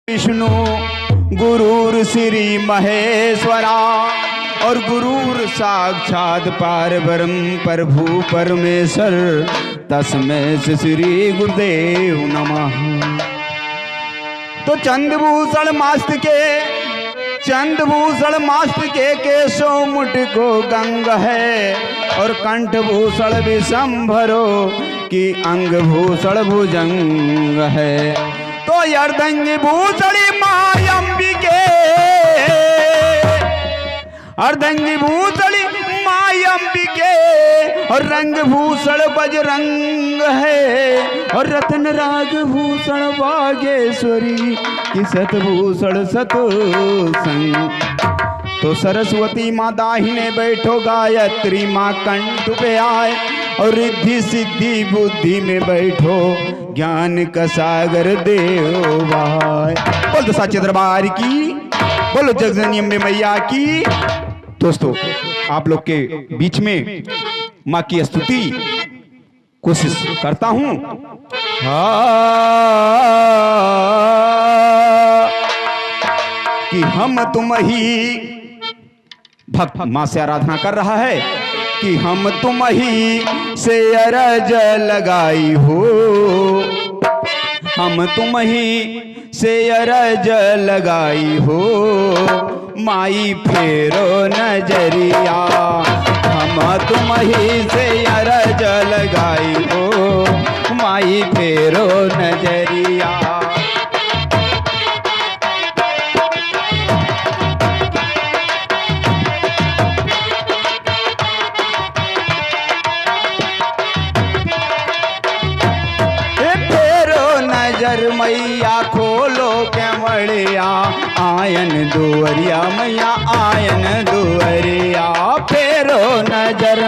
विष्णु गुरुर श्री महेश्वरा और गुरुर साक्षात पारब्रह्म प्रभु परमेश्वर तस्मै श्री गुरुदेव नमः। तो चंद्रभूषण मास्त के केशों मुठ को गंग है और कंठभूषण विशंभरो की अंगभूषण भुजंग है। तो अर्धंगी भूषणी माँ अंबिके, अर्धंगी भूषणी माँ अंबिके और रंग भूषण बजरंग है और रत्न राग भूषण बागेश्वरी की सतभूषण सतसंग। तो सरस्वती माँ दाहिने बैठो, गायत्री माँ कंठ पे आए और रिद्धि सिद्धि बुद्धि में बैठो, ज्ञान का सागर देव भाई। बोल तो साचे दरबार की, बोलो जगजननी अम्बे मैया की। दोस्तों आप लोग के बीच में माँ की स्तुति कोशिश करता हूं। कि हम तुम ही, भक्त माँ से आराधना कर रहा है कि हम तुम ही से अरज लगाई हो, हम तुम ही से अरज लगाई हो, माई फेरो नजरिया। हम तुम ही से अरज लगाई हो, माई फेरो नजरिया। मैया खोलो केवड़िया, आयन दुअरिया मैया आयन दुअरिया, फेरो नजर।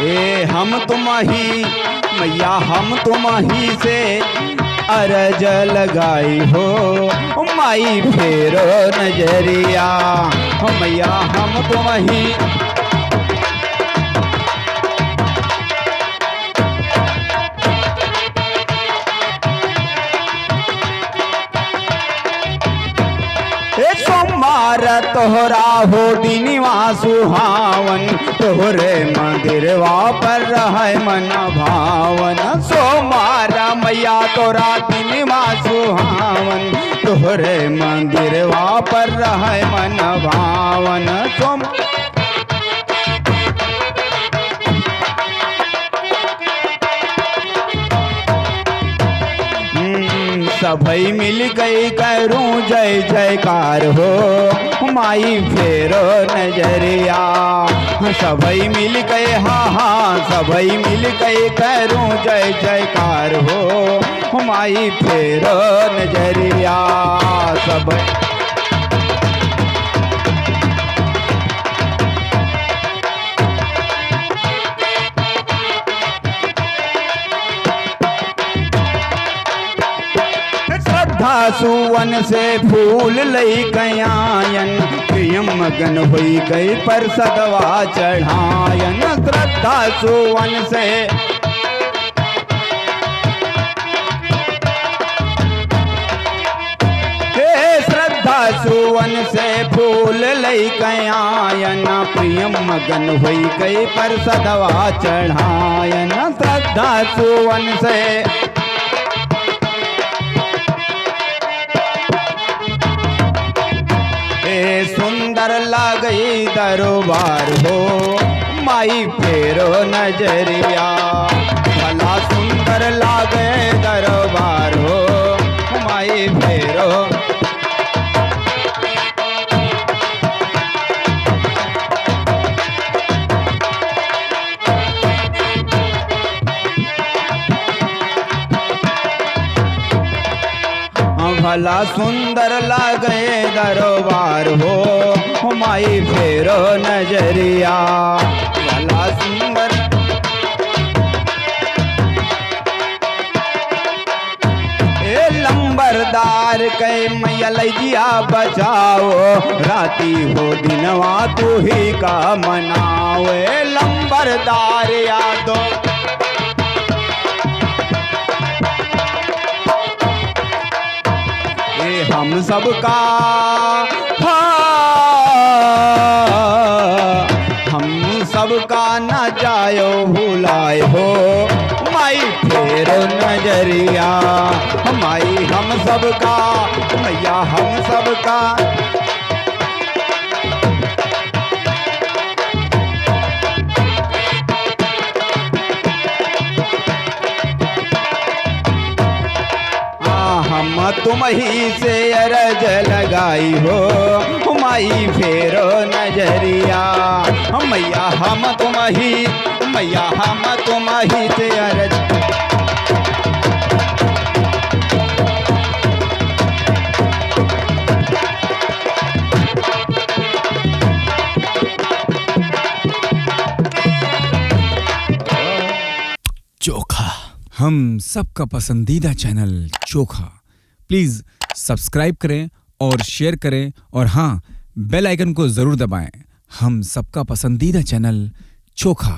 ए हम तुम ही मैया, हम तुम ही से अरज लगाई हो, माई फेरो नजरिया। मैया हम तुम ही, सोमवार तोहरा हो दिनवा सुहावन, तोहरे मंदिरवा पर रहे मन भावन। सोमवार मैया तोरा दिनवा सुहावन, तोहरे मंदिरवा पर रहे मन भावन। सोम सभई मिल गई करूं जय जयकार हो, माई फेरो नजरिया। सभई मिल गए, हाँ हाँ सभई मिल गए करूं जय जयकार हो, माई फेरो नजरिया। सब सुवन से फूल लई कयायन, प्रियम मगन हुई गई पर सदवा चढ़ायन। श्रद्धा सुवन से श्रद्धा सुवन से फूल लई कयायन, प्रियम मगन हुई गई पर सदवा चढ़ायन। श्रद्धा सुवन से सुंदर लागई दरबार हो, माई फेरो नजरिया। भला सुंदर लागे दरबार हो, माई फेरो। भला सुंदर लागे दरबार हो, माई फेरो नजरिया। भला सुंदर लंबरदार कै मैया लैजिया बचाओ, राती हो दिनवा तू ही का मनाओ, लंबरदार यादो। ये हम सबका हम सबका न जायो भुलाए हो, माई फेरो नजरिया, माई हम सबका, मैया हम सबका। हम तुम ही से अरज लगाई हो, माई फेरो नजरिया, मैया हम तुम ही, मैया हम तुम ही से अरज। चोखा, हम सबका पसंदीदा चैनल चोखा। प्लीज़ सब्सक्राइब करें और शेयर करें, और हाँ, बेल आइकन को ज़रूर दबाएं। हम सबका पसंदीदा चैनल चोखा।